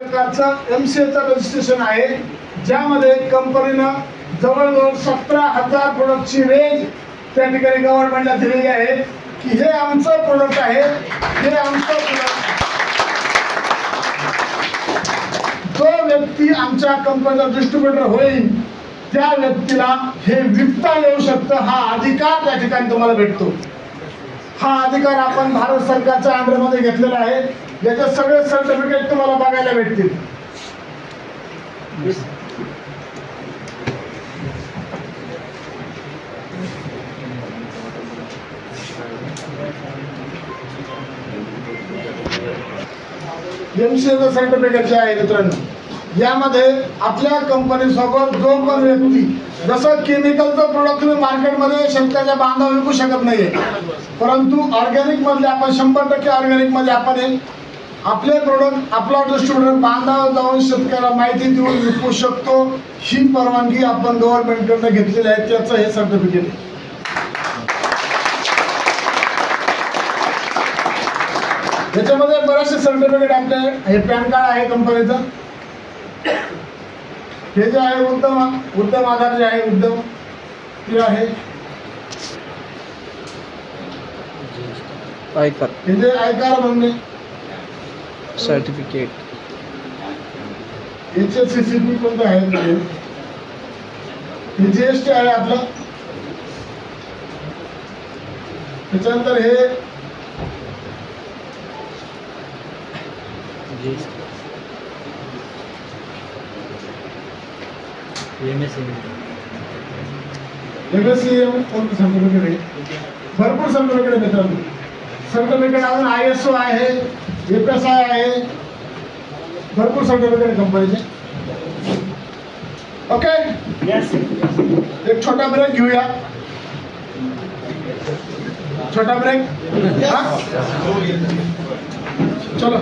प्रकारचं MCAचं रजिस्ट्रेशन आहे, ज्यामध्ये कंपनीनं जवळजवळ 17,000 प्रोडक्टची रेंज त्या ठिकाणी गव्हर्नमेंटला दिलेली आहे की हे आमचं प्रोडक्ट आहे, हे आमचं प्रोडक्ट. जो व्यक्ती आमच्या कंपनीचा डिस्ट्रीब्युटर होईल त्या व्यक्तीला हे विकता येऊ शकतं, हा अधिकार त्या ठिकाणी तुम्हाला भेटतो. हा अधिकार आपण भारत सरकारच्या अंडरमध्ये घेतलेला आहे. याचे सगळे सर्टिफिकेट तुम्हाला बघायला भेटतील. MCAचं सर्टिफिकेट जे आहे मित्रांनो, यामध्ये आपल्या कंपनी सोबत जो पण व्यक्ती, जसं केमिकलचं प्रोडक्ट तुम्ही मार्केटमध्ये शेतकऱ्याच्या बांधावर विकू शकत नाहीये, परंतु ऑर्गॅनिक मधले आपण 100% ऑर्गॅनिक मध्ये आपण आपले प्रोडक्ट आपला डिस्ट्रीब्युटर बांधावर जाऊन शेतकऱ्याला माहिती देऊन विकू शकतो. ही परवानगी आपण गव्हर्नमेंटकडून घेतलेली आहे, त्याचं हे सर्टिफिकेट आहे. याच्यामध्ये बरेचसे सर्टिफिकेट आपले हे पॅन कार्ड आहे कंपनीचं, हे जे आहे उद्यम आधार जे आहे उद्यम ते आहे, आयकर हे जे आयकर म्हणणे सर्टिफिकेट, HACCP कोणतं आहे, हे GST आहे आपलं. त्याच्यानंतर हे MSCM कोणतं सर्टिफिकेट आहे, भरपूर सर्टिफिकेट आहे मित्रांनो. सर्टिफिकेट अजून ISO आहे, FSI आहे, भरपूर सर्टिफिकेट आहे कंपनीचे. ओके, एक छोटा ब्रेक घेऊया. छोटा ब्रेक, चलो.